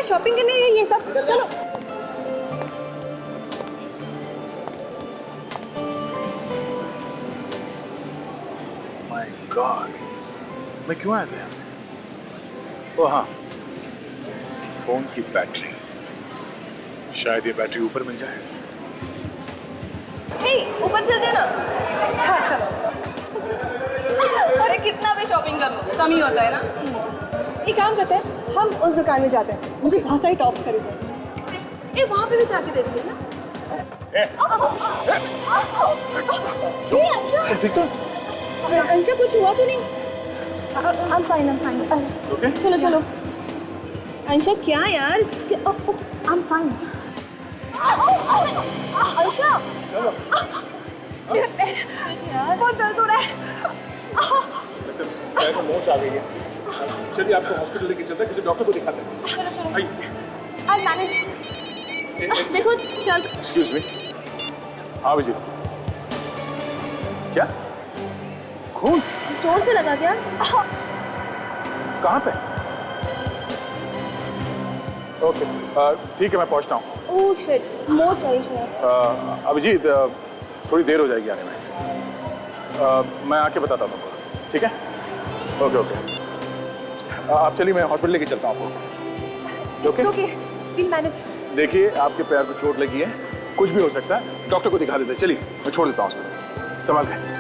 है, शॉपिंग करने है ये सब। चलो माय गॉड, मैं क्यों आया था यहाँ पे? ओ हाँ, फोन की बैटरी, शायद ये बैटरी ऊपर मिल जाए। हे, ऊपर चलते ना। हाँ चलो। अरे कितना भी शॉपिंग कर लो कम ही होता है ना। एक काम करते हैं, हम उस दुकान में जाते हैं, मुझे बहुत सारी टॉप्स खरीदने हैं। ए वहाँ पे भी जाके देखते हैं ना। अंशा कुछ हुआ तो नहीं? I'm fine. Okay? चलो। अंशा क्या यार? I'm fine. अंशा बहुत दर्द हो रहा है। शायद मोच आ गई है। चलिए आपको हॉस्पिटल लेके चलते हैं, किसी डॉक्टर को दिखाते हैं। चलो आइए। I'll manage। देखो चल। Excuse me. हाँ विजय, क्या खून जोर से लगा क्या? कहाँ पे? ओके ठीक है, मैं पहुँचता हूँ। ओह शिट, मोच आई शायद। अभिजीत थोड़ी देर हो जाएगी आने में। मैं आके बताता हूँ, ठीक है? ओके आप चलिए, मैं हॉस्पिटल लेके चलता हूँ आपको। Okay we'll manage। देखिए आपके पैर को चोट लगी है, कुछ भी हो सकता है, डॉक्टर को दिखा देते हैं। चलिए मैं छोड़ देता हूँ हॉस्पिटल, संभाल के।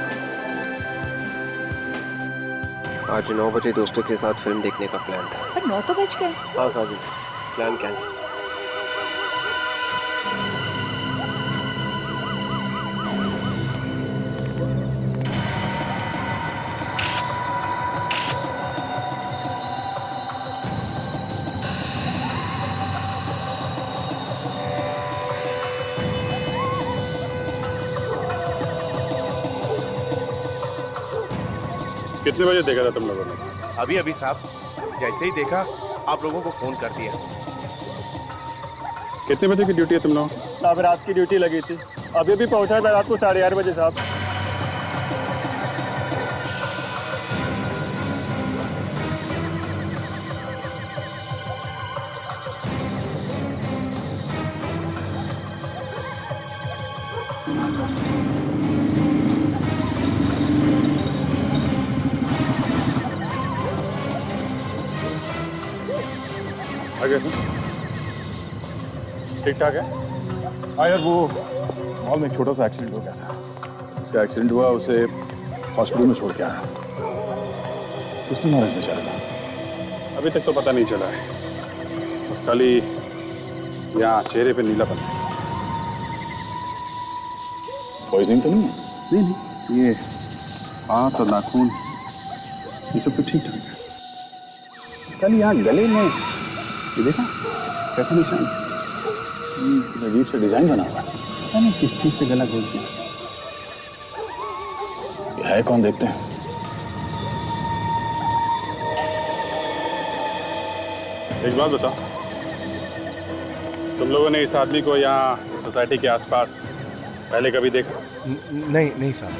आज 9 बजे दोस्तों के साथ फिल्म देखने का प्लान था। पर 9 तो बज गए। हाँ भाभी, प्लान कैंसिल। कितने बजे देखा था तुम लोगों ने? अभी साहब, जैसे ही देखा आप लोगों को फोन कर दिया। कितने बजे की ड्यूटी है तुम लोग? साहब रात की ड्यूटी लगी थी, अभी भी पहुंचा था रात को 8:30 बजे साहब। आगे ठीक ठाक है। हाँ यार, वो मॉल में एक छोटा सा एक्सीडेंट हो गया था। जिसका एक्सीडेंट हुआ उसे हॉस्पिटल में छोड़ के आया। उसने नॉलेज में चला, अभी तक तो पता नहीं चला है। बस खाली यहाँ चेहरे पे नीलापन है। पॉइजनिंग तो नहीं है? नहीं, ये हाथ और नाखून ये सब तो ठीक ठाक है। खाली यहाँ गले में ये देखा कैसा निशान, अजीब से डिजाइन बना हुआ है। पता नहीं किस चीज से गला खोल दिया। ये है कौन, देखते हैं। एक बात बताओ, तुम लोगों ने इस आदमी को यहाँ सोसाइटी के आसपास पहले कभी देखा? नहीं साहब।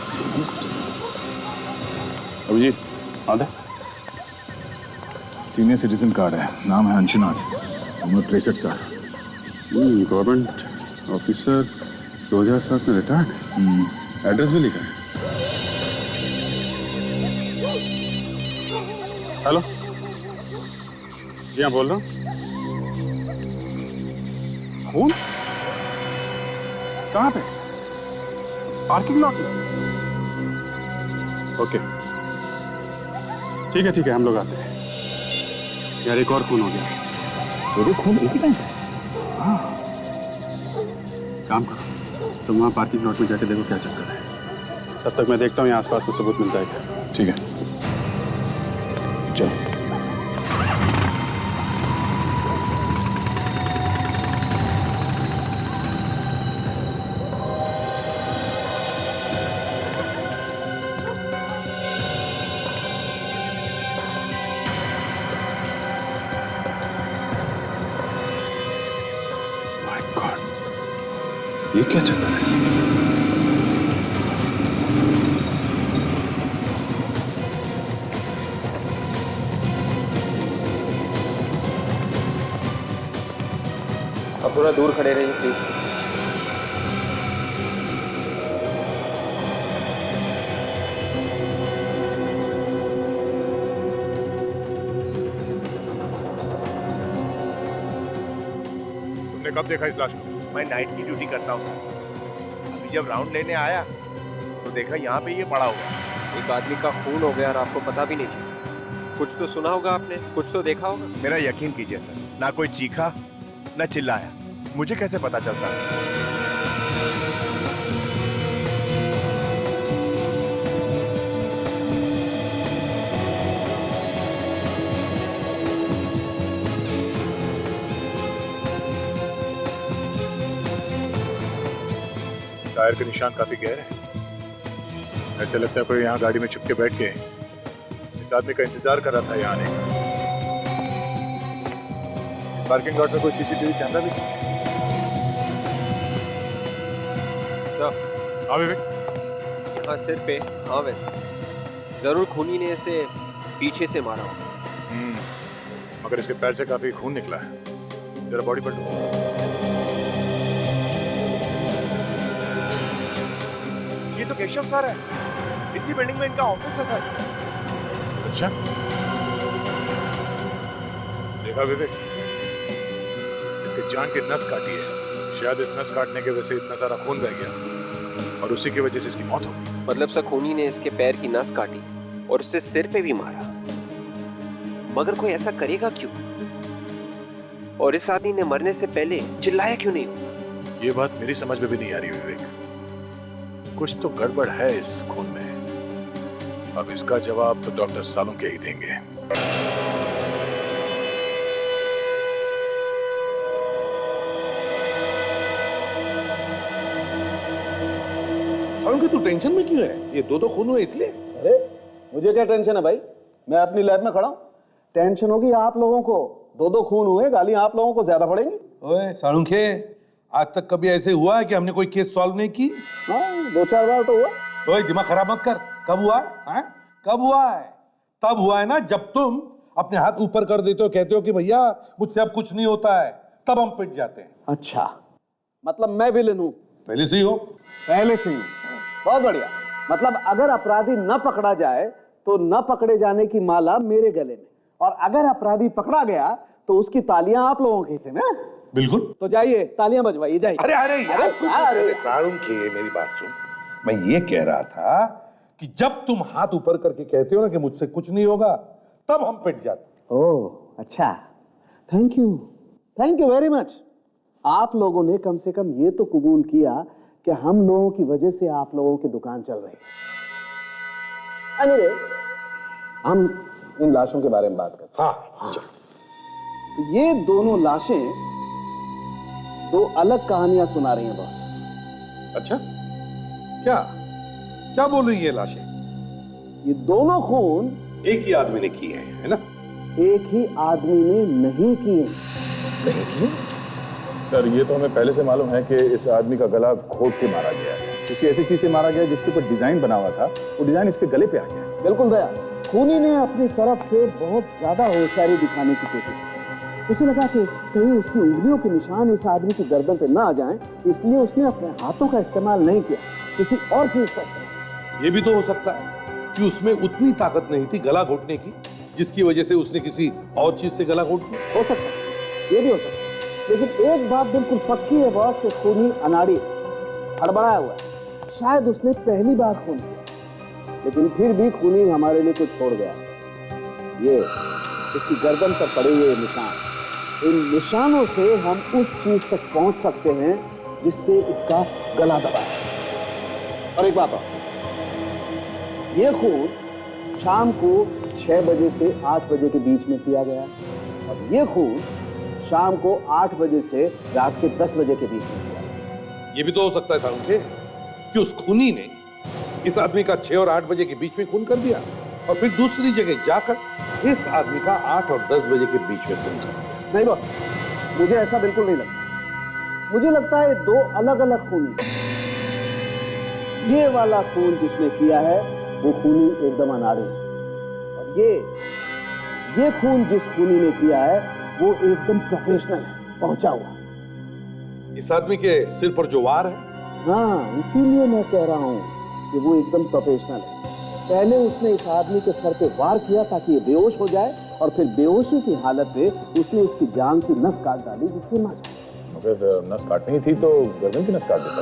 सीनियर सिटीजन अभिजीत, आधा सीनियर सिटीजन कार्ड है, नाम है अंशुनाथ, उम्र 63 साल, गवर्नमेंट ऑफिसर, 2007 में रिटायर्ड। एड्रेस भी लिखा है। हेलो जी हाँ, बोल रहा हूँ। खून कहाँ पे? पार्किंग लॉट में? ओके ठीक है, हम लोग आते हैं। यार एक और खून हो गया। दो खून एक ही टाइम पे? हाँ, काम करो तुम वहाँ पार्किंग लॉट में जाके देखो क्या चक्कर है। तब तक मैं देखता हूँ यहाँ आसपास कुछ सबूत मिलता है क्या। ठीक है चलो। ये क्या चल रहा है? थोड़ा दूर खड़े रहिए प्लीज। तुमने कब देखा इस लाश को? मैं नाइट की ड्यूटी करता हूँ सर। अभी जब राउंड लेने आया तो देखा यहाँ पे ये पड़ा हुआ। एक आदमी का खून हो गया और आपको पता भी नहीं चला। कुछ तो सुना होगा आपने, कुछ तो देखा होगा। मेरा यकीन कीजिए सर, ना कोई चीखा ना चिल्लाया, मुझे कैसे पता चलता? टायर के निशान काफी गहरे हैं। ऐसे लगता है कोई यहाँ गाड़ी में छुप के बैठ के इस आदमी का इंतजार कर रहा था यहाँ आने का। इस पार्किंग लॉट में कोई सीसीटीवी कैमरा भी नहीं है। हाँ विवेक। हाँ सिर पे, हाँ वैसे जरूर खूनी ने इसे पीछे से मारा होगा। मगर इसके पैर से काफी खून निकला है। जरा बॉडी पर ये तो केशव सर है, इसी बिल्डिंग में इनका ऑफिस है सर। अच्छा देखा विवेक, इसके जान की नस काटी है। शायद इस नस काटने की वजह से इतना सारा खून बह गया और उसी की वजह से इसकी मौत हो गई। मतलब सर खूनी ने इसके पैर की नस काटी और उससे सिर पे भी मारा। मगर कोई ऐसा करेगा क्यों? और इस आदमी ने मरने से पहले चिल्लाया क्यों नहीं होगा? ये बात मेरी समझ में भी नहीं आ रही विवेक। कुछ तो गड़बड़ है इस खून में। अब इसका जवाब तो डॉक्टर सालुंके ही देंगे। सालुंके तू टेंशन में क्यों है? ये दो खून हुए इसलिए? अरे मुझे क्या टेंशन है भाई, मैं अपनी लैब में खड़ा हूं। टेंशन होगी आप लोगों को, दो खून हुए, गाली आप लोगों को ज्यादा पड़ेंगी। ओए सालुंके, आज तक कभी ऐसे हुआ है कि हमने कोई केस सॉल्व नहीं की? हाँ 2-4 बार तो हुआ। ओए दिमाग खराब मत कर। कब हुआ है? कब हुआ है? तब हुआ है ना जब तुम अपने हाथ ऊपर कर देते हो, कहते हो कि भैया मुझसे अब कुछ नहीं होता है, तब हम पिट जाते हैं। अच्छा मतलब मैं विलेन हूं? पहले से ही हो। पहले से ही। बहुत बढ़िया। मतलब अगर अपराधी न पकड़ा जाए तो न पकड़े जाने की माला मेरे गले में, और अगर अपराधी पकड़ा गया तो उसकी तालियां आप लोगों के हिस्से में। बिल्कुल। तो जाइए तालियां बजवाइए, जाइए। अरे अरे यार, अरे सालुंके मेरी बात सुन। मैं ये कह रहा था कि जब तुम हाथ ऊपर करके कहते हो ना कि मुझसे कुछ नहीं होगा, तब हम पिट जाते। ओह अच्छा, थैंक यू वेरी मच। आप लोगों ने कम से कम ये तो कबूल किया कि हम लोगों की वजह से आप लोगों की दुकान चल रही है। अरे हम इन लाशों के बारे में बात करते हैं। हाँ चलो। तो ये दोनों लाशें दो अलग कहानियां सुना रही हैं बॉस। अच्छा क्या क्या बोल रही है लाशें? ये दोनों खून एक ही आदमी ने किए हैं, है ना? एक ही आदमी ने नहीं किए। नहीं किए? सर ये तो हमें पहले से मालूम है कि इस आदमी का गला घोट के मारा गया है। किसी ऐसी चीज से मारा गया जिसके ऊपर डिजाइन बना हुआ था, वो डिजाइन इसके गले पे आ गया। बिल्कुल दया, खूनी ने अपनी तरफ से बहुत ज्यादा होशियारी दिखाने की कोशिश की। उसे लगा कि कहीं उसकी उंगलियों के निशान इस आदमी की गर्दन पे ना आ जाएं, इसलिए उसने अपने हाथों का इस्तेमाल नहीं किया, किसी और चीज का। ये भी तो हो सकता है कि उसमें उतनी ताकत नहीं थी गला घोटने की, जिसकी वजह से उसने किसी और चीज से गला घोट दिया। हो सकता है, ये भी हो सकता है। लेकिन एक बात बिल्कुल पक्की है बॉस कि खूनी अनाड़ी हड़बड़ाया हुआ है। शायद उसने पहली बार खून किया, लेकिन फिर भी खूनी हमारे लिए कुछ छोड़ गया। ये इसकी गर्दन पर पड़े हुए निशान, इन निशानों से हम उस चीज तक पहुंच सकते हैं जिससे इसका गला दबाया। और एक बात और, ये खून शाम को 6 बजे से 8 बजे के बीच में किया गया, और ये खून शाम को 8 बजे से रात के 10 बजे के बीच में किया। ये भी तो हो सकता है सालुंके कि उस खूनी ने इस आदमी का 6 और 8 बजे के बीच में खून कर दिया, और फिर दूसरी जगह जाकर इस आदमी का 8 और 10 बजे के बीच में खून कर दिया। नहीं बॉस, मुझे ऐसा बिल्कुल नहीं लगता। मुझे लगता है दो अलग अलग खूनी। ये वाला खून जिसने किया है वो खूनी एकदम अनाड़ी है, और ये खून जिस खूनी ने किया है वो एकदम प्रोफेशनल है, पहुंचा हुआ। इस आदमी के सिर पर जो वार है, हाँ, इसीलिए मैं कह रहा हूँ कि वो एकदम प्रोफेशनल है। पहले उसने इस आदमी के सर पे वार किया ताकि ये बेहोश हो जाए, और फिर बेहोशी की हालत में उसने इसकी जान की नस काट डाली जिससे मर जाए। अगर नस काटनी थी तो गर्दन की नस काट देता।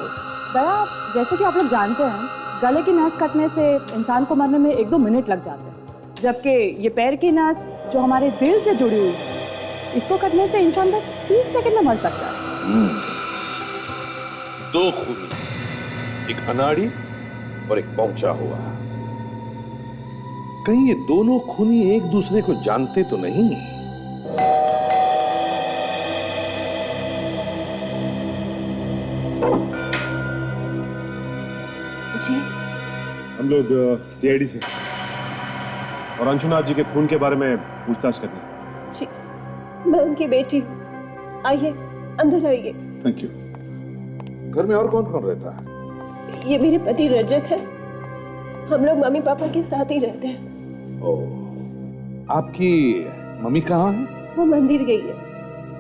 दया, जैसे कि आप लोग जानते हैं, गले की नस कटने से इंसान को मरने में 1-2 मिनट लग जाते हैं, जबकि ये पैर की नस जो हमारे दिल से जुड़ी हुई है, इसको कटने से इंसान बस 30 सेकंड में मर सकता है। 2 खूनी, एक अनाड़ी और एक पहुंचा हुआ। कहीं ये दोनों खूनी एक दूसरे को जानते तो नहीं? जी, हम लोग सीआईडी से और अंशुनाथ जी के खून के बारे में पूछताछ करने। जी, मैं उनकी बेटी हूँ। आइए, अंदर आइए। Thank you. घर में और कौन कौन रहता है? ये मेरे पति रजत है। हम लोग मम्मी पापा के साथ ही रहते हैं। ओह, आपकी मम्मी कहाँ है? वो मंदिर गई है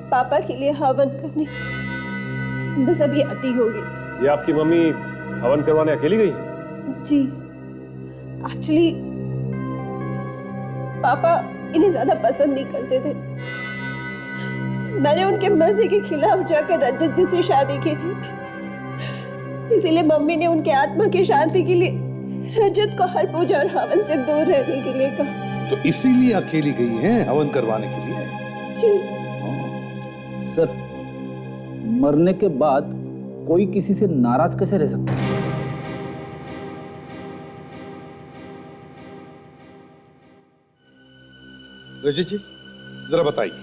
पापा के लिए हवन करने। बस अभी आती होगी। ये आपकी मम्मी हवन करवाने अकेली गई है? जी, एक्चुअली पापा इन्हें ज्यादा पसंद नहीं करते थे। मैंने उनके मर्जी के खिलाफ जाकर रजत जी से शादी की थी, इसीलिए मम्मी ने उनके आत्मा की शांति के लिए रजत को हर पूजा और हवन से दूर रहने के लिए कहा। तो इसीलिए अकेली गई है हवन करवाने के लिए? जी सर, मरने के बाद कोई किसी से नाराज कैसे रह सकता है? रजत जी, जरा बताइए,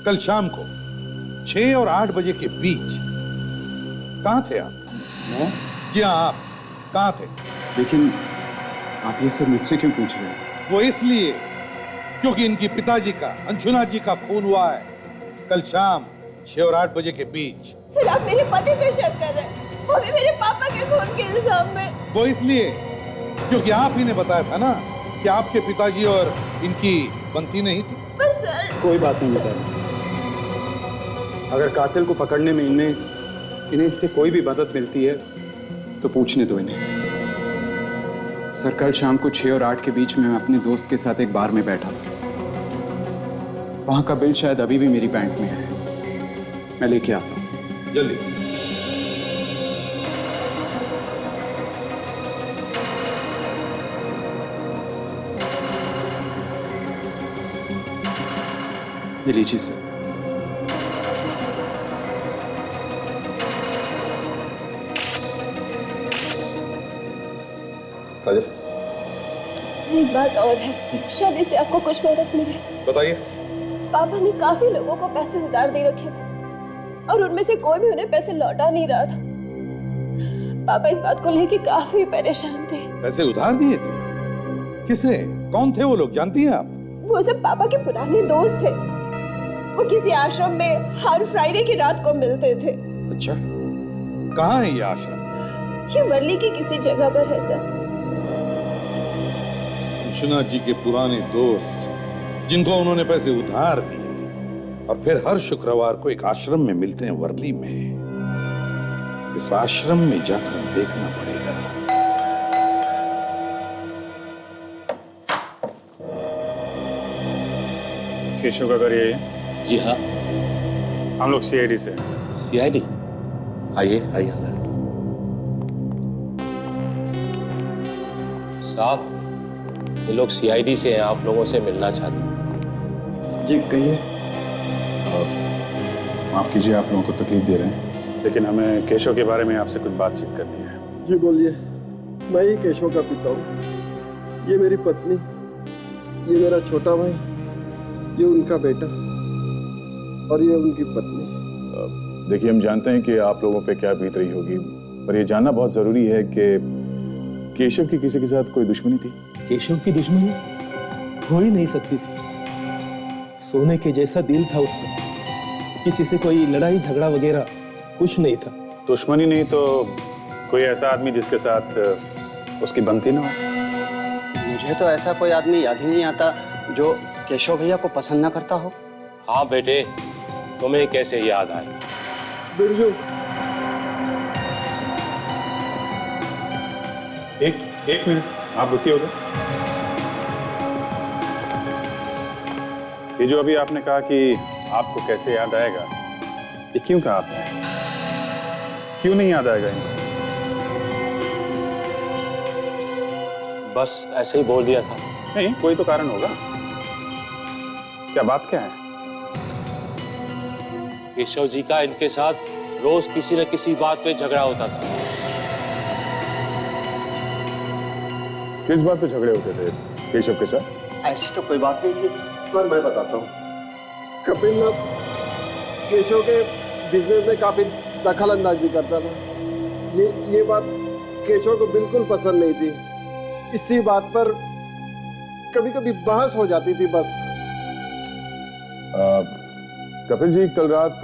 कल शाम को 6 और 8 बजे के बीच कहां थे आप? जी हाँ, आप कहां थे? लेकिन आप ये सब मुझसे क्यों पूछ रहे हैं? वो इसलिए क्योंकि इनकी पिताजी का, अंशुनाथ जी का खून हुआ है कल शाम 6 और 8 बजे के बीच। सर, आप मेरे पति पे शक कर रहे हैं, वो भी मेरे पापा के खून के इल्जाम में। वो इसलिए क्योंकि आप ही ने बताया था ना कि आपके पिताजी और इनकी बनती नहीं थी। पर सर, कोई बात नहीं बताई। अगर कातिल को पकड़ने में इन्हें इससे कोई भी मदद मिलती है तो पूछने दो इन्हें। सर, कल शाम को 6 और 8 के बीच में मैं अपने दोस्त के साथ एक बार में बैठा था। वहां का बिल शायद अभी भी मेरी बैंक में है, मैं लेके आता हूं। जल्दी। ये लीजिए सर। काजल, सर एक बात और है, शायद इससे आपको कुछ मदद मिले। बताइए। पापा ने काफी लोगों को पैसे उधार दे रखे थे और उनमें से कोई भी उन्हें पैसे लौटा नहीं रहा था। पापा इस बात को लेके काफी परेशान थे। पैसे उधार दिए थे? किसे? कौन थे वो लोग, जानती हैं आप? वो सब पापा के पुराने दोस्त थे। वो किसी आश्रम में हर फ्राइडे की रात को मिलते थे। अच्छा, कहाँ है ये आश्रम? ये वर्ली की किसी जगह पर है सर। अंशुनाथ जी के पुराने दोस्त जिनको उन्होंने पैसे उधार दिए और फिर हर शुक्रवार को एक आश्रम में मिलते हैं वर्ली में। इस आश्रम में जाकर देखना पड़ेगा। केशव का घर यही? जी हाँ। हम लोग सीआईडी से। सीआईडी? आइए आइए अंदर। साहब, ये लोग सीआईडी से हैं, आप लोगों से मिलना चाहते हैं। जी कहिए। माफ कीजिए आप लोगों को तकलीफ दे रहे हैं, लेकिन हमें केशव के बारे में आपसे कुछ बातचीत करनी है। जी बोलिए। मैं ही केशव का पिता हूँ। ये मेरी पत्नी, ये मेरा छोटा भाई, ये उनका बेटा और ये उनकी पत्नी। देखिए, हम जानते हैं कि आप लोगों पे क्या बीत रही होगी, पर ये जानना बहुत जरूरी है कि केशव की किसी के साथ कोई दुश्मनी थी? केशव की दुश्मनी हो ही नहीं सकती थी। सोने के जैसा दिल था उसका, किसी से कोई लड़ाई झगड़ा वगैरह कुछ नहीं था। दुश्मनी नहीं तो कोई ऐसा आदमी जिसके साथ उसकी बनती ना हो? मुझे तो ऐसा कोई आदमी याद ही नहीं आता जो केशव भैया को पसंद ना करता हो। हाँ बेटे, तुम्हें कैसे याद आए? बिरजू। एक मिनट आप रुकिए उधर। ये जो अभी आपने कहा कि आपको कैसे याद आएगा, ये क्यों कहा आपने? क्यों नहीं याद आएगा इनको? बस ऐसे ही बोल दिया था। नहीं, कोई तो कारण होगा। क्या बात क्या है? केशव जी का इनके साथ रोज किसी न किसी बात पे झगड़ा होता था। किस बात पे झगड़े होते थे केशव के साथ? ऐसी तो कोई बात नहीं थी सर, मैं बताता हूँ। कपिल ना केशव के बिजनेस में काफी दखल अंदाजी करता था। ये बात केशव को बिल्कुल पसंद नहीं थी। इसी बात पर कभी कभी बहस हो जाती थी बस। कपिल जी, कल रात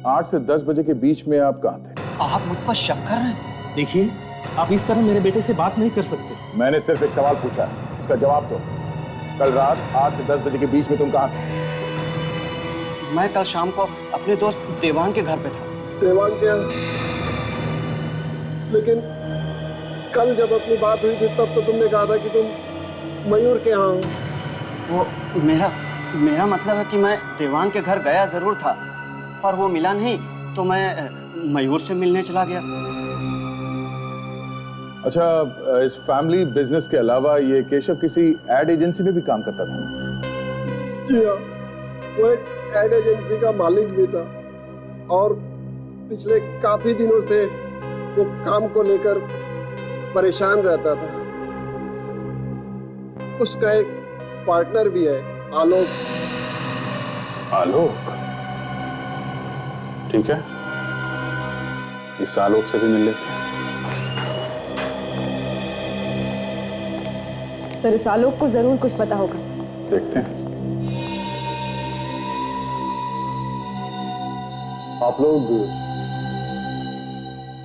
8 से 10 बजे के बीच में आप कहाँ थे? आप मुझ पर शक कर रहे हैं? देखिए, आप इस तरह मेरे बेटे से बात नहीं कर सकते। मैंने सिर्फ एक सवाल पूछा, उसका जवाब दो। कल रात 8 से 10 बजे के बीच में तुम कहाँ थे? मैं कल शाम को अपने दोस्त देवांग के घर पे था। देवांग के यहाँ? लेकिन कल जब अपनी बात हुई थी तब तो तुमने कहा था कि तुम मयूर के यहाँ हो। वो मेरा मतलब है कि मैं देवांग के घर गया जरूर था, पर वो मिला नहीं, तो मैं मयूर से मिलने चला गया। अच्छा, इस फैमिली बिजनेस के अलावा ये केशव किसी एड एजेंसी में भी काम करता था? जी हाँ, वो एक एड एजेंसी का मालिक भी था और पिछले काफी दिनों से वो काम को लेकर परेशान रहता था। उसका एक पार्टनर भी है, आलोक। आलोक? ठीक है, इस आलोक से भी मिल लेते हैं। सर, इस आलोक को जरूर कुछ पता होगा। देखते हैं।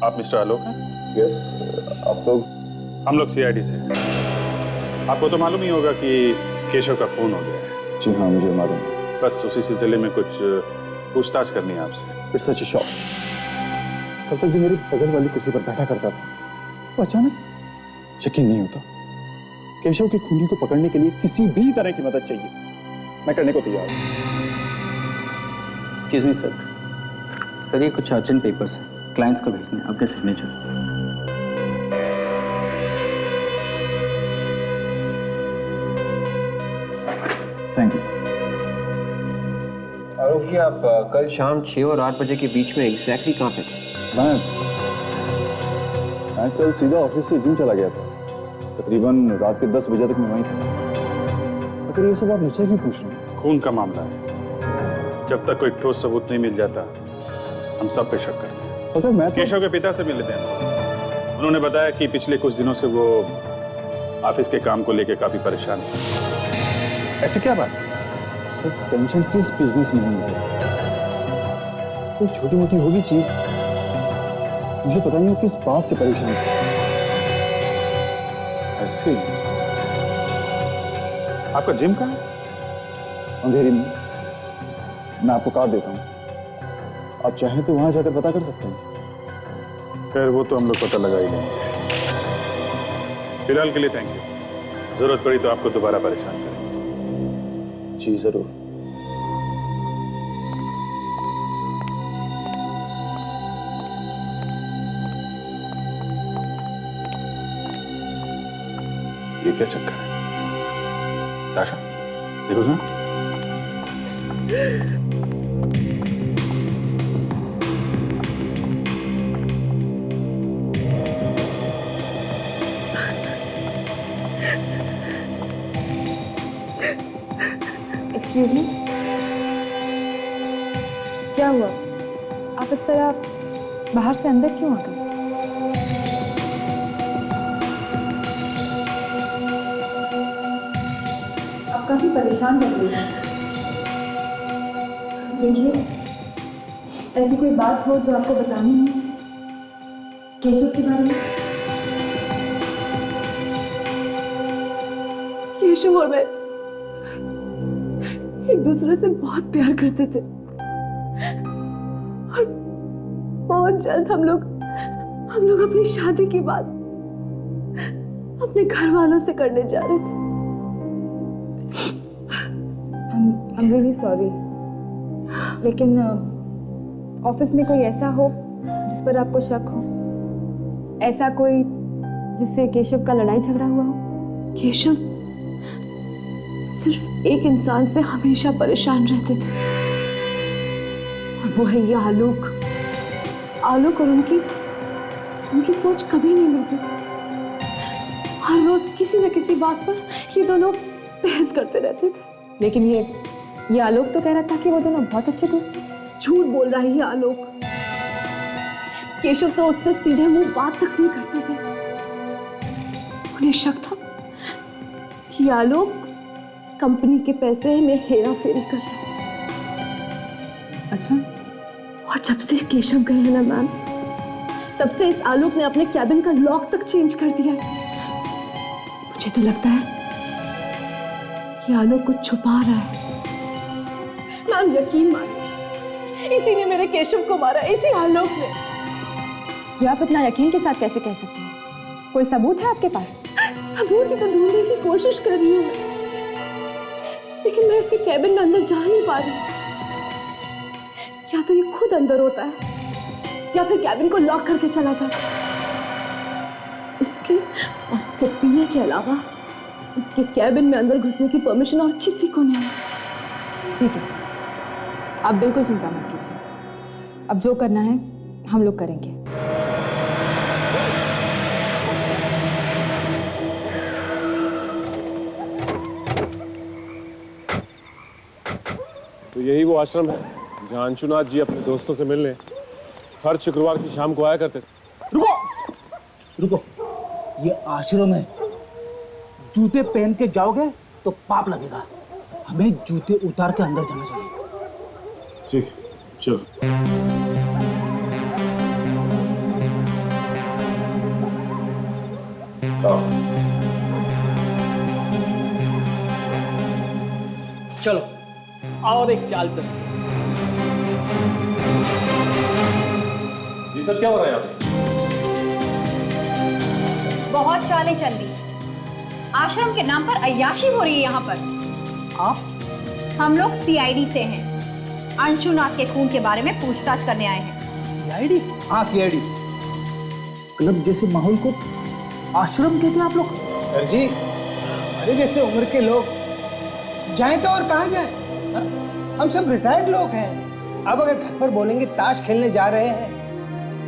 आप मिस्टर आलोक हैं? यस। आप लोग? हम लोग सीआईडी से हैं। आपको तो मालूम ही होगा कि केशव का खून हो गया है। जी हाँ, मुझे मालूम है। बस उसी सिलसिले में कुछ पूछताछ करनी है आपसे। It's such a shock. कल तक जो मेरी बगल वाली कुर्सी पर बैठा करता था, वो अचानक यकीन नहीं होता। केशव के खूनी को पकड़ने के लिए किसी भी तरह की मदद चाहिए, मैं करने को तैयार हूं। Excuse me sir. सर, ये कुछ अर्जेंट पेपर्स हैं, क्लाइंट्स को भेजने हैं, आपके signature. Thank you. Alok ji, आप कल शाम 6 और 8 बजे के बीच में एग्जैक्टली कहाँ पे थे? मैं कल सीधा ऑफिस से जिम चला गया था। तकरीबन रात के 10 बजे तक मैं वहीं था। अगर ये सब आप मुझसे क्यों पूछ रहे हैं? खून का मामला है, जब तक कोई ठोस सबूत नहीं मिल जाता हम सब पे शक करते हैं। अगर मैं केशव के पिता से मिले थे, उन्होंने बताया कि पिछले कुछ दिनों से वो ऑफिस के काम को लेकर काफी परेशान है। ऐसी क्या बात है? सर, टेंशन किस बिजनेस में नहीं है? कोई छोटी मोटी होगी चीज, मुझे पता नहीं वो किस बात से परेशान है। ऐसे? आपका जिम कहाँ है? अंधेरी में। मैं आपको कार्ड देता हूँ, आप चाहें तो वहां जाकर पता कर सकते हैं। खैर, वो तो हम लोग पता लगा ही लेंगे। फिलहाल के लिए थैंक यू। जरूरत पड़ी तो आपको दोबारा परेशान करेंगे। जी जरूर। ये क्या चक्कर है? ताशा, देखो सुन। एक्सक्यूज मी, क्या हुआ? आप इस तरह बाहर से अंदर क्यों आ गए? आप काफी परेशान लग रही हैं। देखिए, ऐसी कोई बात हो जो आपको बतानी है केशव के बारे में? केशव और मैं एक दूसरे से बहुत प्यार करते थे और जल्द हम लोग अपनी शादी की बात अपने घर वालों से करने जा रहे थे। I'm really sorry, लेकिन ऑफिस में कोई ऐसा हो जिस पर आपको शक हो, ऐसा कोई जिससे केशव का लड़ाई झगड़ा हुआ हो? केशव सिर्फ एक इंसान से हमेशा परेशान रहते थे, और वो है ये आलोक। आलोक और उनकी सोच कभी नहीं मिलती थी। हर रोज किसी न किसी बात पर ये दोनों बहस करते रहते थे। लेकिन ये आलोक तो कह रहा था कि वो दोनों बहुत अच्छे दोस्त थे। झूठ बोल रहा है ये आलोक। केशव तो उससे सीधे मुंह बात तक नहीं करते थे। उन्हें शक था कि आलोक कंपनी के पैसे में हेरा फेरी कर रहा है। अच्छा। और जब से केशव गए हैं ना मैम, तब से इस आलोक ने अपने कैबिन का लॉक तक चेंज कर दिया है। मुझे तो लगता है कि आलोक कुछ छुपा रहा है। मैम यकीन मानिए, इसी ने मेरे केशव को मारा, इसी आलोक ने। ये आप इतना यकीन के साथ कैसे कह सकते हैं? कोई सबूत है आपके पास? सबूत ही तो ढूंढने की कोशिश कर रही हूँ, लेकिन मैं उसके कैबिन में अंदर जा नहीं पा रही। या तो ये खुद अंदर होता है, या फिर कैबिन को लॉक करके चला जाता है। इसके और उसके पीने के अलावा इसके कैबिन में अंदर घुसने की परमिशन और किसी को नहीं है। ठीक है, आप बिल्कुल चिंता मत कीजिए। अब जो करना है हम लोग करेंगे। तो यही वो आश्रम है जहाँ अंशुनाथ जी अपने दोस्तों से मिलने हर शुक्रवार की शाम को आया करते थे। रुको, ये आश्रम है। जूते पहन के जाओगे तो पाप लगेगा। हमें जूते उतार के अंदर जाना चाहिए। ठीक, चलो। चलो और एक चाल चल। ये सब क्या हो रहा है यहाँ पे? बहुत चालें चल रही। आश्रम के नाम पर अय्याशी हो रही है यहाँ पर। आप? हम लोग सीआईडी से हैं। अंशुनाथ के खून के बारे में पूछताछ करने आए हैं। सीआईडी? हाँ सीआईडी। क्लब जैसे माहौल को आश्रम कहते हैं आप लोग? सर जी, हमारे जैसे उम्र के लोग जाएं तो और कहाँ जाएं? हम सब रिटायर्ड लोग हैं। अब अगर घर पर बोलेंगे ताश खेलने जा रहे हैं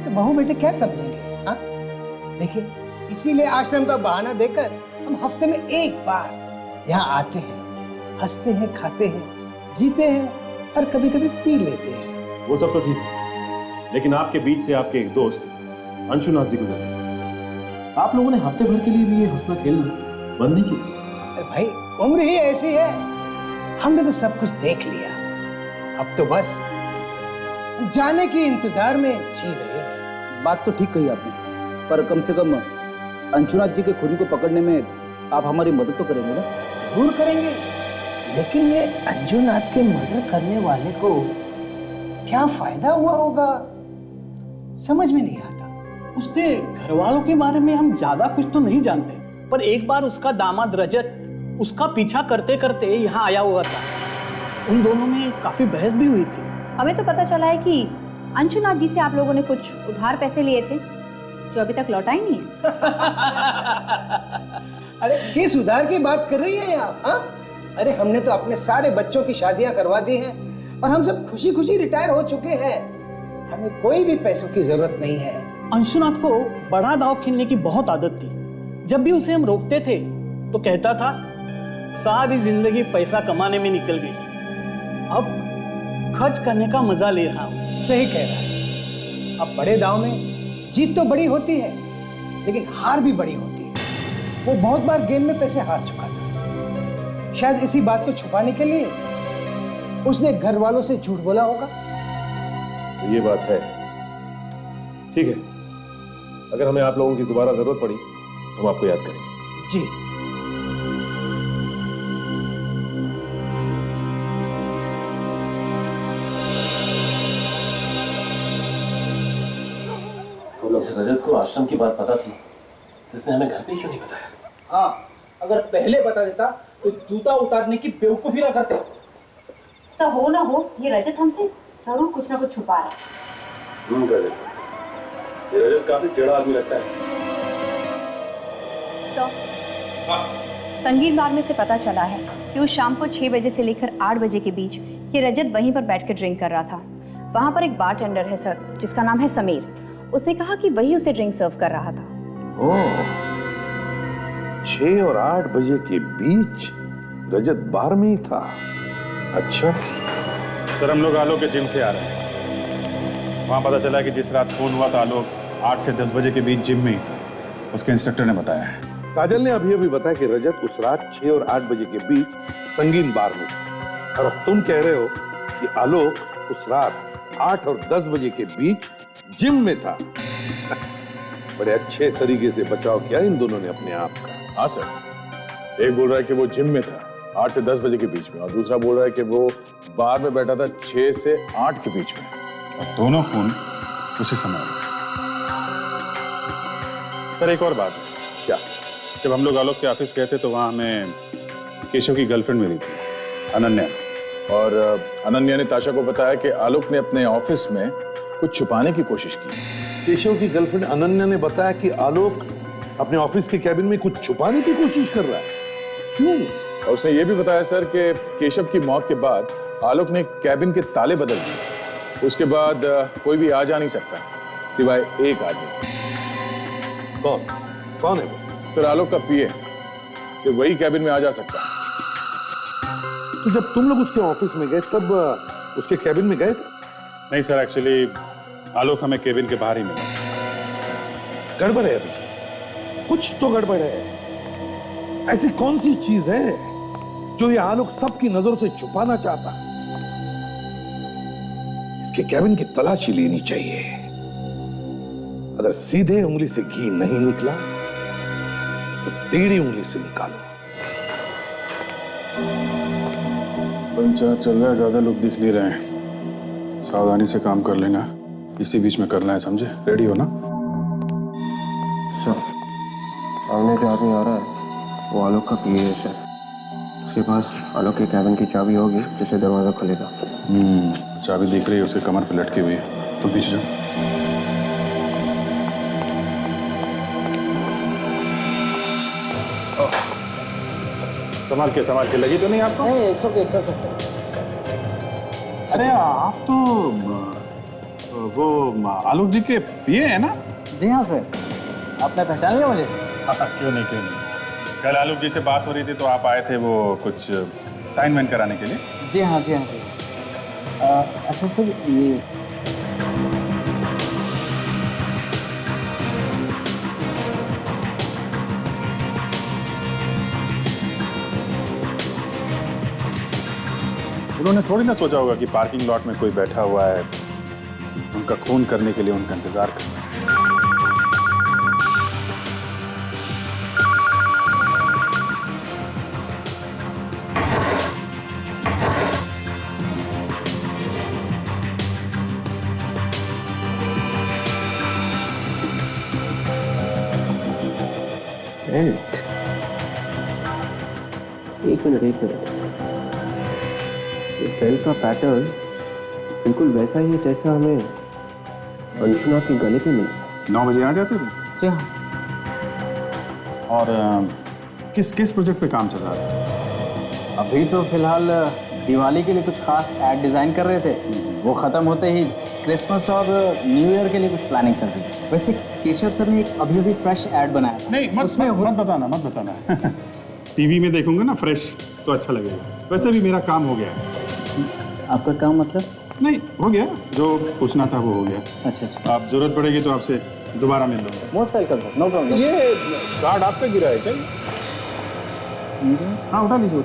तो बहू बेटे क्या समझेंगे? हाँ, देखिए, इसीलिए आश्रम का बहाना देकर हम हफ्ते में एक बार यहाँ आते हैं, हंसते हैं, खाते हैं, जीते हैं और कभी कभी पी लेते हैं। वो सब तो ठीक है, लेकिन आपके बीच से आपके एक दोस्त अंशुनाथ जी गुजरे। आप लोगों ने हफ्ते भर के लिए भी ये हंसना खेलना बंद नहीं किया? अरे भाई, उम्र ही ऐसी है। हमने तो सब कुछ देख लिया, अब तो बस जाने के इंतजार में जी रहे हैं। बात तो ठीक कही आपने, पर कम से कम अंशुनाथ जी के खूनी को पकड़ने में आप हमारी मदद तो करेंगे ना? जरूर करेंगे, लेकिन ये अंशुनाथ के मर्डर करने वाले को क्या फायदा हुआ होगा, समझ में नहीं आता। उसके घर वालों के बारे में हम ज्यादा कुछ तो नहीं जानते, पर एक बार उसका दामाद रजत उसका पीछा करते करते यहाँ आया हुआ था। उन दोनों में काफी बहस भी हुई थी। हमें तो पता चला है कि अंशुनाथ जी से आप लोगों ने कुछ उधार पैसे लिए थे जो अभी तक लौटा ही नहीं है। अरे किस उधार की बात कर रही हैं आप? हाँ? अरे हमने तो अपने सारे बच्चों की शादियां करवा दी हैं और हम सब खुशी खुशी रिटायर हो चुके हैं। हमें कोई भी पैसों की जरूरत नहीं है। अंशुनाथ को बड़ा दांव खेलने की बहुत आदत थी। जब भी उसे हम रोकते थे तो कहता था सारी जिंदगी पैसा कमाने में निकल गई, अब खर्च करने का मजा ले रहा हूं। सही कह रहा है। अब बड़े दांव में जीत तो बड़ी होती है, लेकिन हार भी बड़ी होती है। वो बहुत बार गेम में पैसे हार चुका था। शायद इसी बात को छुपाने के लिए उसने घर वालों से झूठ बोला होगा। तो ये बात है। ठीक है, अगर हमें आप लोगों की दोबारा जरूरत पड़ी तो हम आपको याद करेंगे। जी। इस रजत को आश्रम की बात पता थी तो इसने हमें घर पे क्यों नहीं बताया? हाँ, अगर पहले बता देता तो जूता उतारने की बेवकूफी ना करते। सर हो ना हो, ये रजत हमसे जरूर कुछ ना कुछ छुपा रहा है। रजत, ये रजत काफी टेढ़ा आदमी लगता है। सर, संगीत बार में से पता चला है कि उस शाम को 6 बजे से लेकर 8 बजे के बीच ये रजत वहीं पर बैठ कर ड्रिंक कर रहा था। वहाँ पर एक बारटेंडर है सर, जिसका नाम है समीर। उसने कहा कि वही उसे ड्रिंक सर्व कर रहा था। ओह, 6 और 8 बजे के बीच रजत बार में ही था। अच्छा सर, हम लोग आलोक के जिम से आ रहे हैं। वहाँ पता चला कि जिस रात खून हुआ था आलोक 8 से 10 बजे के बीच जिम में ही था, उसके इंस्ट्रक्टर ने बताया है। काजल ने अभी बताया कि रजत उस रात 6 और 8 बजे के बीच संगीन बार में था, और अब तुम कह रहे हो कि आलोक उस रात 8 और 10 बजे के बीच जिम में था। बड़े अच्छे तरीके से बचाव किया इन दोनों ने अपने आप का। हाँ सर, एक बोल रहा है कि वो जिम में था 8 से 10 बजे के बीच में, और दूसरा बोल रहा है कि वो बार में बैठा था 6 से 8 के बीच में, और दोनों खून उसी समय हुए। सर, एक और बात है। क्या? जब हम लोग आलोक के ऑफिस गए थे तो वहाँ हमें केशव की गर्लफ्रेंड मिली थी, अनन्या, और अनन्या ने ताशा को बताया कि आलोक ने अपने ऑफिस में कुछ छुपाने की कोशिश की। केशव की गर्लफ्रेंड अनन्या ने बताया कि आलोक अपने ऑफिस के कैबिन में कुछ छुपाने की कोशिश कर रहा है। क्यों? और उसने ये भी बताया सर कि केशव की मौत के बाद आलोक ने कैबिन के ताले बदल दिए। उसके बाद कोई भी आ जा नहीं सकता सिवाय एक आदमी। कौन? कौन है वो? सर, आलोक का पीए, सिर्फ वही कैबिन में आ जा सकता है। तो जब तुम लोग उसके ऑफिस में गए तब उसके कैबिन में गए थे? नहीं सर, एक्चुअली आलोक हमें केबिन के बाहर ही मिला। गड़बड़ है अभी, कुछ तो गड़बड़ है। ऐसी कौन सी चीज है जो ये आलोक सबकी नजरों से छुपाना चाहता है? इसके कैबिन की तलाशी लेनी चाहिए। अगर सीधे उंगली से घी नहीं निकला तो टेढ़ी उंगली से निकालो। पंचायत चल रहा है, ज्यादा लोग दिख नहीं रहे हैं, सावधानी से काम कर लेना, इसी बीच में करना है, समझे? रेडी हो ना? सर, सामने जो आदमी आ रहा है वो आलोक का पीए है सर। उसके पास आलोक के कैबिन की चाबी होगी जिससे दरवाजा खुलेगा। चाबी दिख रही है, उसके कमर पे लटकी हुई है। तुम पीछे जाओ। संभाल के लगी तो नहीं आपको? नहीं, 100 सर। अरे आप तो वो आलोक जी के पीए हैं ना? जी हाँ सर, आपने पहचान लिया मुझे? क्यों नहीं। कल आलोक जी से बात हो रही थी तो आप आए थे वो कुछ साइन वाइन कराने के लिए। जी हाँ। अच्छा सर, ये उन्होंने थोड़ी ना सोचा होगा कि पार्किंग लॉट में कोई बैठा हुआ है, उनका खून करने के लिए उनका इंतजार कर रहा है। एक मिनट, बेल्ट का पैटर्न बिल्कुल वैसा ही है जैसा हमें अंशुना के गले पे मिला। 9 बजे आ जाते थे? जी हाँ। और किस प्रोजेक्ट पे काम चल रहा था? अभी तो फिलहाल दिवाली के लिए कुछ खास ऐड डिजाइन कर रहे थे, वो खत्म होते ही क्रिसमस और न्यू ईयर के लिए कुछ प्लानिंग चल रही है। वैसे केशव सर ने एक अभी फ्रेश ऐड बनाया था। नहीं, मत बताना। टीवी में देखूंगा ना फ्रेश तो अच्छा लगेगा। वैसे भी मेरा काम हो गया है। आपका काम मतलब? नहीं, हो गया, जो पूछना था वो हो गया। अच्छा। आप जरूरत पड़ेगी तो आपसे दोबारा मिल लूंगा। Most welcome sir, no problem. ये कार्ड आप पे गिरा है क्या? हाँ, उठा लीजिए।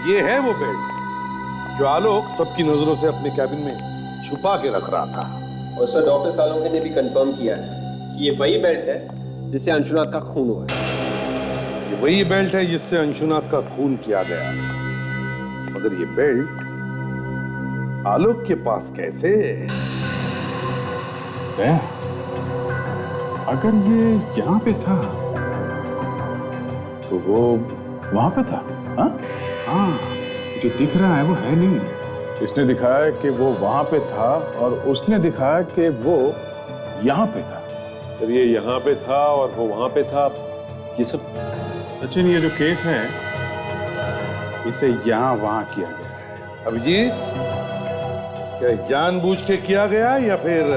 ये है वो बेल्ट जो आलोक सबकी नजरों से अपने कैबिन में छुपा के रख रहा था। और सर, डॉक्टर सालोंगे ने भी कंफर्म किया है कि ये वही बेल्ट है जिससे अंशुनाथ का खून हुआ है। ये वही बेल्ट है जिससे अंशुनाथ का खून किया गया, मगर ये बेल्ट आलोक के पास कैसे? अगर ये यहाँ पे था तो वो वहां पे था। हाँ हाँ, जो दिख रहा है वो है नहीं। इसने दिखाया कि वो वहां पे था और उसने दिखाया कि वो यहाँ पे था। सर ये यहाँ पे था और वो वहां पे था, ये सब। सचिन, ये जो केस है इसे यहाँ वहां किया गया है। अभिजीत, क्या जानबूझ के किया गया या फिर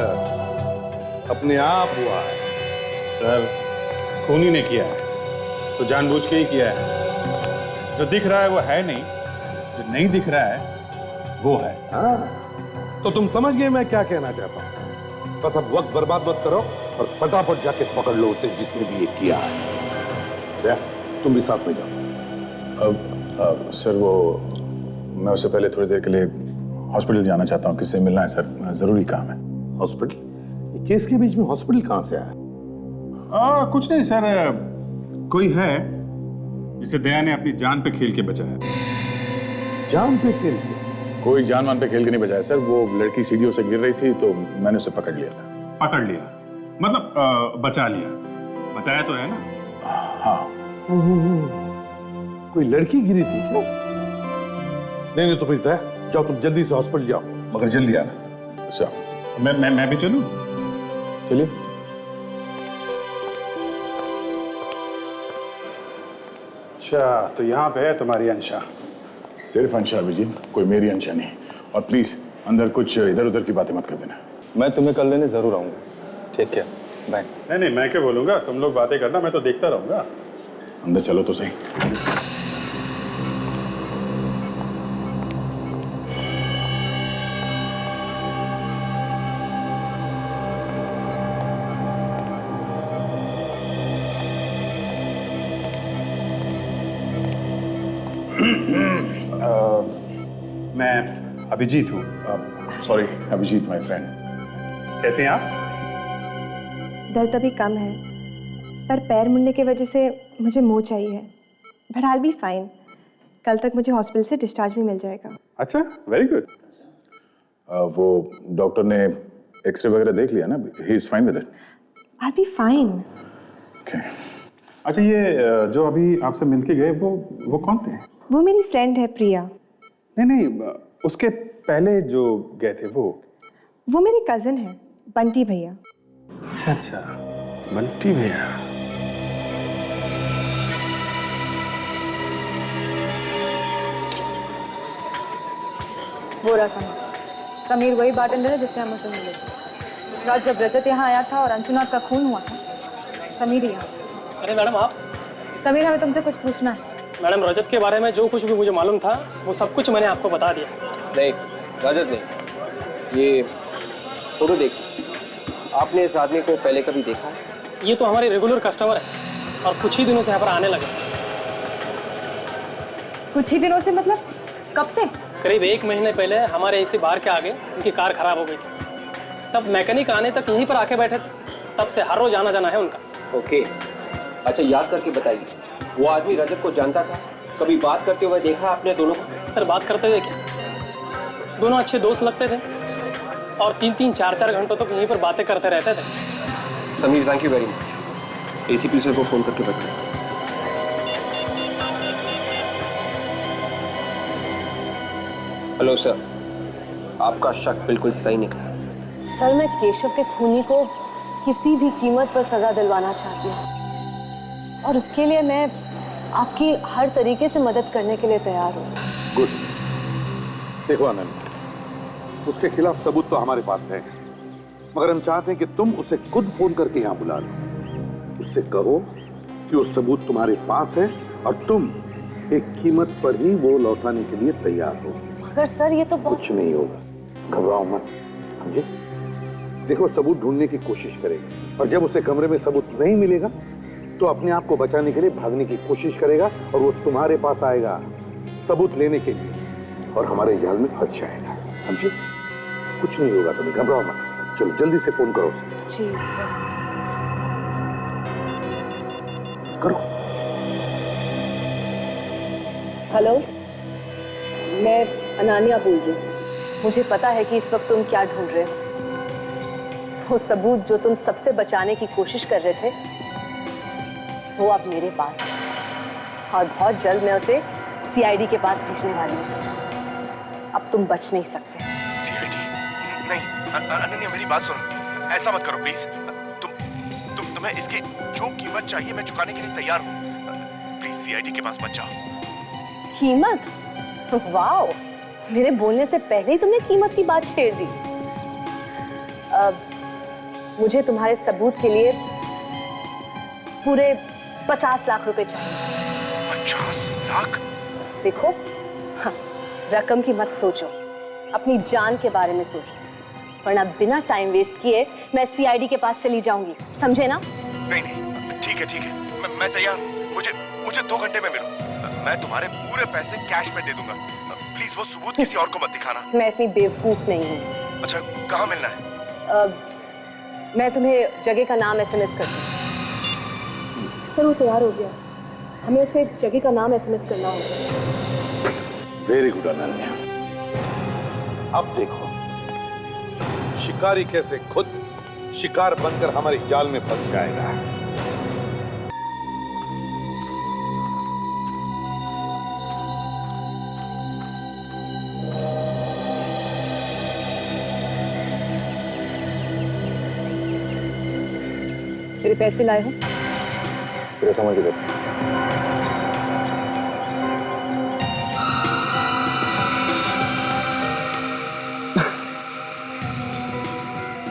अपने आप हुआ है? सर, खूनी ने किया है तो जानबूझ के ही किया है। जो दिख रहा है वो है नहीं, जो नहीं दिख रहा है वो है। हाँ, तो तुम समझ गए मैं क्या कहना चाहता हूं। बस अब वक्त बर्बाद मत करो और फटाफट जाके पकड़ लो उसे जिसने भी ये किया है। तुम भी साथ में जाओ। अब सर, वो मैं उससे पहले थोड़ी देर के लिए हॉस्पिटल जाना चाहता हूँ। किससे मिलना है सर? जरूरी काम है। हॉस्पिटल? ये केस के बीच में हॉस्पिटल कहाँ से आया? कुछ नहीं सर, कोई है जिसे दया ने अपनी जान पे खेल के बचाया। जान पे खेल के? कोई जान मान पे खेल के नहीं बचाया सर। वो लड़की सीढ़ियों से गिर रही थी तो मैंने उसे पकड़ लिया था। पकड़ लिया मतलब बचा लिया। बचाया तो है ना? हाँ। कोई लड़की गिरी थी क्या? नहीं तो फिर था। जाओ तुम जल्दी से हॉस्पिटल जाओ, मगर जल्दी आना। अच्छा, मैं भी चलूं? चलिए। अच्छा, तो यहाँ पे है तुम्हारी अंशा। सिर्फ अंशा अभिजीत, कोई मेरी अंशा नहीं। और प्लीज अंदर कुछ इधर उधर की बातें मत कर देना। मैं तुम्हें कल लेने जरूर आऊंगा। ठीक है, बाय। नहीं, मैं क्या बोलूंगा, तुम लोग बातें करना, मैं तो देखता रहूंगा। अंदर चलो तो सही। मैं अभिजीत हूँ। Sorry Abhijit, my friend. कैसे हैं आप? दर्द अभी कम है, पर पैर मुड़ने की वजह से मुझे मोच चाहिए है। But I will be fine. कल तक मुझे हॉस्पिटल से डिस्चार्ज भी मिल जाएगा। अच्छा, वेरी गुड। वो डॉक्टर ने एक्सरे वगैरह देख लिया ना? He is fine with it. I will be fine. Okay. अच्छा, ये जो अभी आपसे मिलके गए वो कौन थे? वो मेरी फ्रेंड है प्रिया। नहीं, उसके पहले जो गए थे वो मेरी कजिन है, बंटी भैया। अच्छा, बंटी भैया। वो रहा समीर वही बार्टेंडर है जिससे हम उसे मिले थे। उस रात जब रजत यहाँ आया था और अंशुनाथ का खून हुआ था, समीर ही यहाँ। अरे मैडम आप? समीर, हमें तुमसे कुछ पूछना है। मैडम, रजत के बारे में जो कुछ भी मुझे मालूम था वो सब कुछ मैंने आपको बता दिया। नहीं, रजत नहीं, ये फोटो देखिए। आपने इस आदमी को पहले कभी देखा है? ये तो हमारे रेगुलर कस्टमर है और कुछ ही दिनों से यहाँ पर आने लगे। कुछ ही दिनों से मतलब कब से? करीब 1 महीने पहले हमारे इसी बार के आगे उनकी कार खराब हो गई थी। सब मैकेनिक आने तक यहीं पर आके बैठे थे, तब से हर रोज आना जाना है उनका। ओके, अच्छा याद करके बताइए, वो आदमी रजत को जानता था? कभी बात करते हुए देखा आपने दोनों को? सर बात करते हुए क्या, दोनों अच्छे दोस्त लगते थे और 3-3, 4-4 घंटों तक यहीं पर बातें करते रहते थे। Sameer, thank you very much. ACP sir को फोन करके बताइए। हेलो सर, आपका शक बिल्कुल सही निकला। सर, मैं केशव के खूनी को किसी भी कीमत पर सजा दिलवाना चाहती हूँ और उसके लिए मैं आपकी हर तरीके से मदद करने के लिए तैयार हूँ। गुड। देखो आनंद, उसके खिलाफ सबूत तो हमारे पास है, मगर हम चाहते हैं कि तुम उसे खुद फोन करके यहाँ बुला लो। उससे कहो कि वो सबूत तुम्हारे पास है और तुम एक कीमत पर ही वो लौटाने के लिए तैयार हो। मगर सर ये तो कुछ नहीं होगा, घबराओ मत, समझे? देखो, सबूत ढूंढने की कोशिश करेगा और जब उसे कमरे में सबूत नहीं मिलेगा तो अपने आप को बचाने के लिए भागने की कोशिश करेगा और वो तुम्हारे पास आएगा सबूत लेने के लिए और हमारे जाल में फंस जाएगा, समझे? कुछ नहीं होगा, तुम्हें घबराओ मत। चलो जल्दी से फोन करो उसे। जी सर। करो। हेलो, मैं अनानिया बोल रही हूँ। मुझे पता है कि इस वक्त तुम क्या ढूंढ रहे हो। वो सबूत जो तुम सबसे बचाने की कोशिश कर रहे थे, वो अब मेरे पास है और बहुत जल्द मैं उसे सीआईडी के पास भेजने वाली हूँ। अब तुम बच नहीं सकते। सीआईडी? नहीं, अनन्या मेरी बात सुनो, ऐसा मत करो प्लीज। तुम्हें इसकी जो कीमत चाहिए मैं चुकाने के लिए तैयार हूँ। प्लीज सीआईडी के पास मत जाओ। कीमत? वाओ, मेरे बोलने से पहले ही तुमने कीमत की बात छेड़ दी। मुझे तुम्हारे सबूत के लिए पूरे 50 लाख रुपए चाहिए। 50 लाख? देखो, हाँ, रकम की मत सोचो, अपनी जान के बारे में सोचो, वरना बिना टाइम वेस्ट किए मैं सीआईडी के पास चली जाऊंगी, समझे ना? नहीं नहीं, ठीक है, मैं तैयार हूँ। मुझे 2 घंटे में मिलो। मैं तुम्हारे पूरे पैसे कैश में दे दूंगा। प्लीज वो सबूत किसी और को मत दिखाना। मैं इतनी बेवकूफ नहीं हूँ। अच्छा, कहाँ मिलना है? मैं तुम्हें जगह का नाम एसएमएस करती हूँ। सर, वो तैयार हो गया, हमें उसे जगह का नाम एसएमएस करना होगा। Very good Ananya. अब देखो शिकारी कैसे खुद शिकार बनकर हमारी जाल में फंस जाएगा। तेरे पैसे लाए हो? तेरे समझ के दे।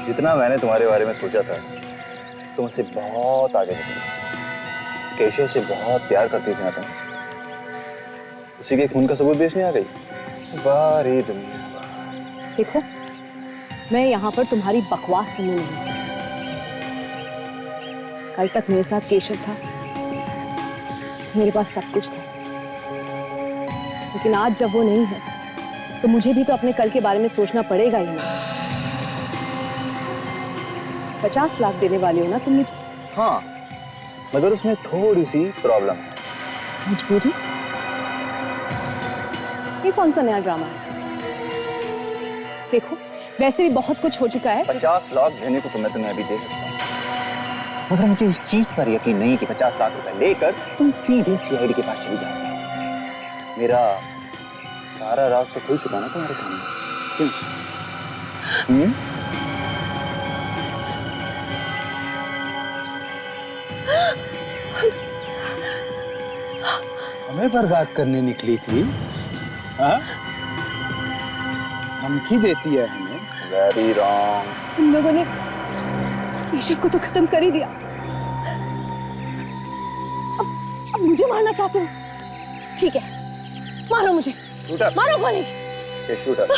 जितना मैंने तुम्हारे बारे में सोचा था, तुम उससे बहुत आगे निकली। केशव से बहुत प्यार करती थी ना तुम? उसी के खून का सबूत बेचने आ गई? वाह रे दुनिया। देखो, मैं यहाँ पर तुम्हारी बकवास सुनने नहीं। कल तक मेरे साथ केशव था, मेरे पास सब कुछ था, लेकिन आज जब वो नहीं है तो मुझे भी तो अपने कल के बारे में सोचना पड़ेगा ही ना। 50 लाख देने वाली हो ना तुम मुझे? हाँ, मगर उसमें थोड़ी सी प्रॉब्लम है। मजबूरी? ये कौन सा नया ड्रामा है? देखो, वैसे भी बहुत कुछ हो चुका है। 50 लाख देने को तो मैं तुम्हें अभी दे सकता हूँ, मगर मुझे इस चीज पर यकीन नहीं कि 50 लाख रुपए लेकर तुम सीधे सीआईडी के पास चली जाओगे। मेरा सारा राज तो खुल चुका ना तुम्हारे सामने। क्यों? हमें बर्बाद करने निकली थी? हाँ? धमकी देती है हमें? Very wrong. तुम लोगों ने केशव को तो खत्म कर ही दिया, अब मुझे मारना चाहते हो? ठीक है, मारो मुझे, मारो गोली। शूटर,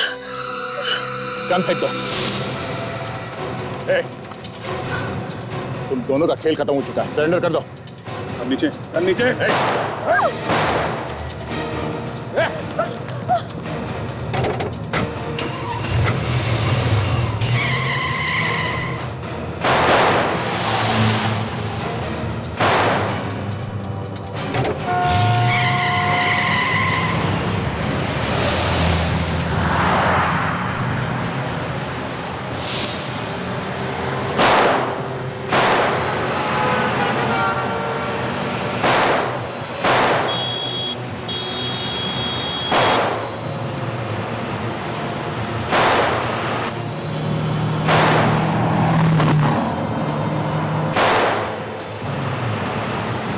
गन फेंक दो। तुम दोनों का खेल खत्म हो चुका है, सरेंडर कर दो। अब नीचे, अब नीचे।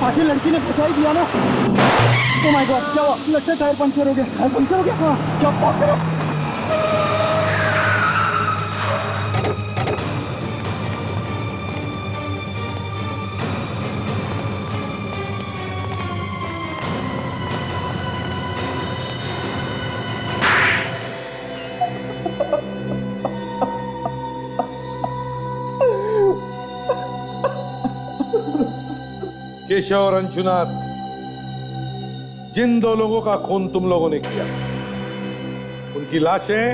आखिर लड़की ने फंसा ही दिया ना। ओह माय गॉड, क्या हुआ? लगता है टायर पंचर हो गया। टायर पंचर हो गया? हाँ, क्या बात कर रहे हो? केशव और अंशुनाथ, जिन 2 लोगों का खून तुम लोगों ने किया, उनकी लाशें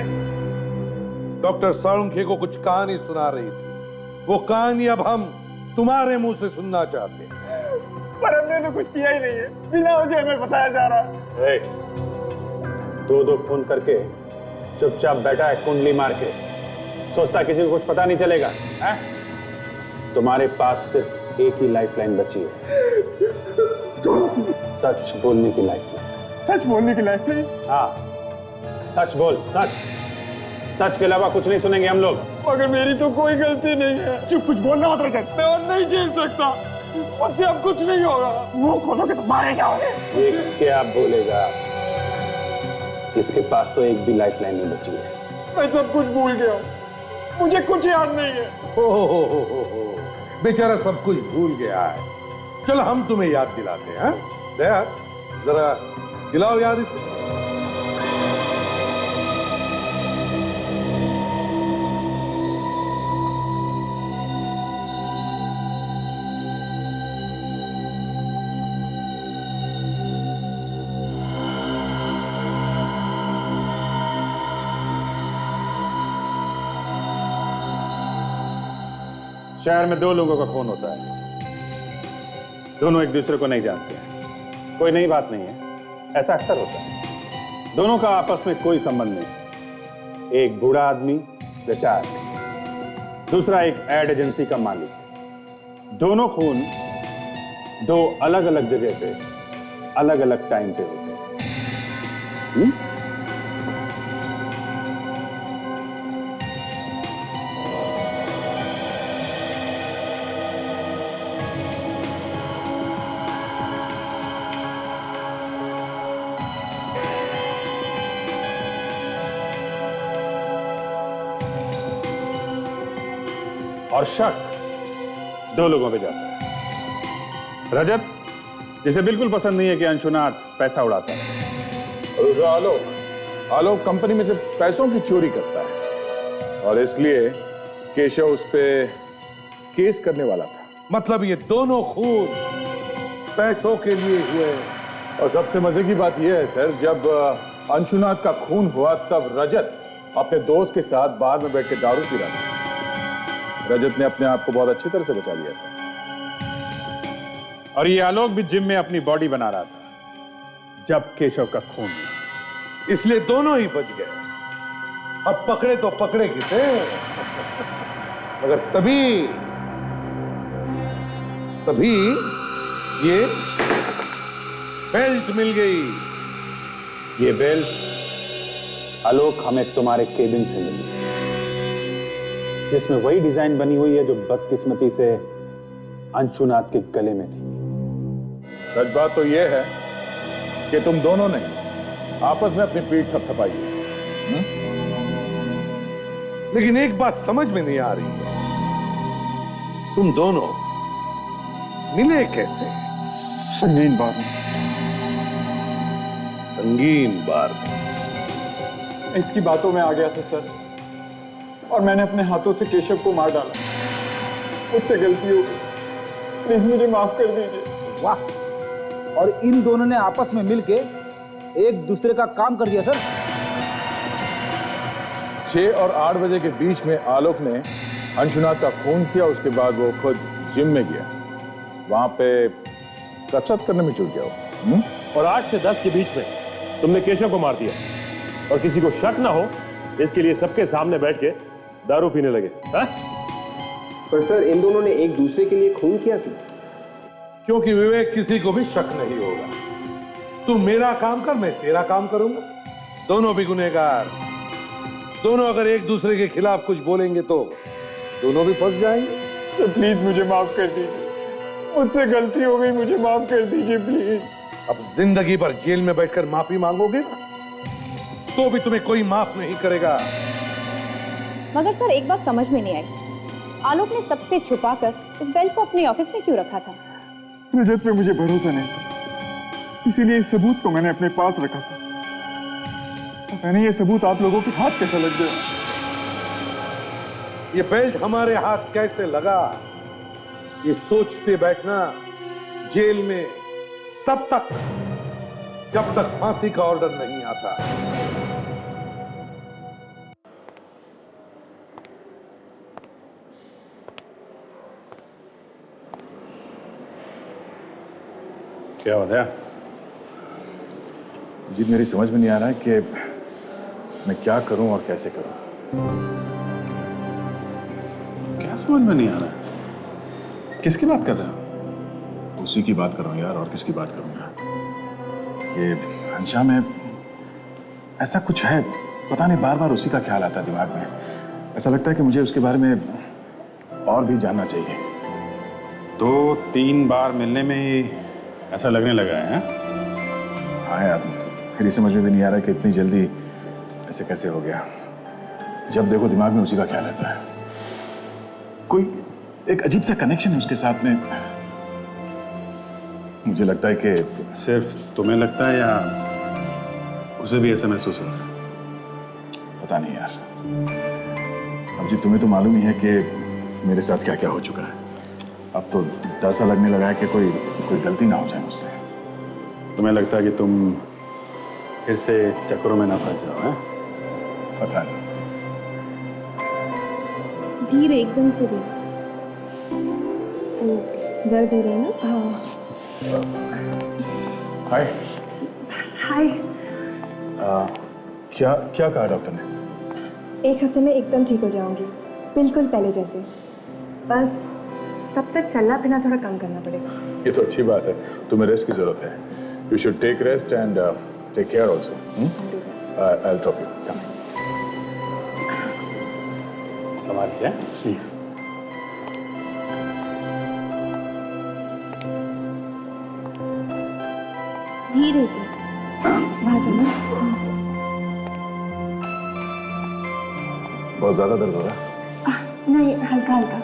डॉक्टर साळुंखे को कुछ कहानी सुना रही थी। वो कहानी अब हम तुम्हारे मुंह से सुनना चाहते हैं। पर हमने तो कुछ किया ही नहीं है, बिना वजह हमें फंसाया जा रहा है। दो दो खून करके चुपचाप बैठा है कुंडली मार के, सोचता किसी को कुछ पता नहीं चलेगा है? तुम्हारे पास सिर्फ एक ही लाइफलाइन बची है। कौन सी? सच बोलने की लाइफलाइन। सच बोलने की लाइफलाइन? हाँ, सच बोल, सच। सच के अलावा कुछ नहीं सुनेंगे हम लोग। मगर मेरी तो कोई गलती नहीं है। चुप, कुछ बोलना मत रजत। मैं और नहीं झेल सकता, मुझसे अब कुछ नहीं होगा। मुंह खोलोगे तो मारे जाओगे। ये क्या बोलेगा? इसके पास तो एक भी लाइफलाइन नहीं बची है। मैं सब कुछ भूल गया हूँ, मुझे कुछ याद नहीं है। हो। बेचारा सब कुछ भूल गया है। चलो हम तुम्हें याद दिलाते हैं। दया, जरा दिलाओ याद इसे। शहर में दो लोगों का खून होता है, दोनों एक दूसरे को नहीं जानते हैं। कोई नई बात नहीं है, ऐसा अक्सर होता है। दोनों का आपस में कोई संबंध नहीं। एक बूढ़ा आदमी रिटायर्ड, दूसरा एक एड एजेंसी का मालिक। दोनों खून दो अलग अलग जगह पे अलग अलग टाइम पे होते हैं। और शक दो लोगों पे जाता है। रजत, जिसे बिल्कुल पसंद नहीं है कि अंशुनाथ पैसा उड़ाता है। और आलोक कंपनी में से पैसों की चोरी करता है, और इसलिए केशव उस पे केस करने वाला था। मतलब ये दोनों खून पैसों के लिए हुए। और सबसे मजे की बात यह है सर, जब अंशुनाथ का खून हुआ तब रजत अपने दोस्त के साथ बार में बैठ के दारू पी रहा था। रजत ने अपने आप को बहुत अच्छी तरह से बचा लिया सर। और ये आलोक भी जिम में अपनी बॉडी बना रहा था जब केशव का खून हुआ, इसलिए दोनों ही बच गए। अब पकड़े तो पकड़े किसे, मगर तभी ये बेल्ट मिल गई। ये बेल्ट आलोक हमें तुम्हारे केबिन से मिली, जिसमें वही डिजाइन बनी हुई है जो बदकिस्मती से अंशुनाथ के गले में थी। सच बात तो यह है कि तुम दोनों ने आपस में अपनी पीठ थपथपाई है। लेकिन एक बात समझ में नहीं आ रही, तुम दोनों मिले कैसे? संगीन बार में। संगीन बार में? इसकी बातों में आ गया था सर, और मैंने अपने हाथों से केशव को मार डाला। मुझसे गलती हो गई, प्लीज मुझे माफ कर दीजिए। वाह, और इन दोनों ने आपस में मिलके एक दूसरे का काम कर दिया सर। 6 और 8 बजे के बीच में आलोक ने अंशुनाथ का खून किया। उसके बाद वो खुद जिम में गया, वहां पे कसरत करने में जुट गया। और 8 से 10 के बीच में तुमने केशव को मार दिया, और किसी को शक ना हो इसके लिए सबके सामने बैठ के दारू पीने लगे। पर सर, इन दोनों ने एक दूसरे के लिए खून किया क्यों? क्योंकि विवेक किसी को भी शक नहीं होगा। तू मेरा काम कर, मैं तेरा काम करूंगा। दोनों भी गुनहगार। दोनों अगर एक दूसरे के खिलाफ कुछ बोलेंगे तो दोनों भी फंस जाएंगे। सर प्लीज मुझे माफ कर दीजिए, मुझसे गलती हो गई, मुझे माफ कर दीजिए प्लीज। अब जिंदगी भर जेल में बैठकर माफी मांगोगे ना, तो भी तुम्हें कोई माफ नहीं करेगा। मगर सर एक बात समझ में नहीं आई, आलोक ने सबसे छुपाकर इस बेल्ट को अपने ऑफिस में क्यों रखा था? रजत पे मुझे भरोसा नहीं था, इसीलिए इस सबूत को मैंने अपने पास रखा था। पता नहीं ये सबूत आप लोगों के हाथ कैसे लग गया। ये बेल्ट हमारे हाथ कैसे लगा, ये सोचते बैठना जेल में तब तक जब तक फांसी का ऑर्डर नहीं आता। क्या हो गया? जी मेरी समझ में नहीं आ रहा है कि मैं क्या करूं और कैसे करूं। क्या समझ में नहीं आ रहा है? किसकी बात कर रहे हो? उसी की बात कर रहा हूं यार, और किसकी बात करूंगा। ये हंशा में ऐसा कुछ है, पता नहीं, बार बार उसी का ख्याल आता है दिमाग में। ऐसा लगता है कि मुझे उसके बारे में और भी जानना चाहिए। 2-3 बार मिलने में ही ऐसा लगने लगा है? हाँ यार, मेरी समझ में भी नहीं आ रहा कि इतनी जल्दी ऐसे कैसे हो गया। जब देखो दिमाग में उसी का ख्याल रहता है। कोई एक अजीब सा कनेक्शन है उसके साथ में। मुझे लगता है कि सिर्फ तुम्हें लगता है या उसे भी ऐसा महसूस हो रहा है? पता नहीं यार। अब जी तुम्हें तो मालूम ही है कि मेरे साथ क्या क्या हो चुका है। अब तो डर सा लगने लगा है कि कोई गलती ना हो जाए मुझसे। तुम्हें लगता है कि तुम फिर से चक्करों में ना फंस जाओ? हैं? पता नहीं। धीरे, एकदम से धीरे। दर्द हो रहा है ना? हाँ। हाय। हाय। क्या क्या कहा डॉक्टर ने? 1 हफ्ते में एकदम ठीक हो जाऊंगी, बिल्कुल पहले जैसे। बस तब तक चलना फिरना थोड़ा कम करना पड़ेगा। ये तो अच्छी बात है, तुम्हें रेस्ट की जरूरत है। You should take rest and take care also. I will drop you. संभालिए प्लीज। धीरे से। बहुत ज्यादा दर्द हो रहा है? नहीं, हल्का हल्का।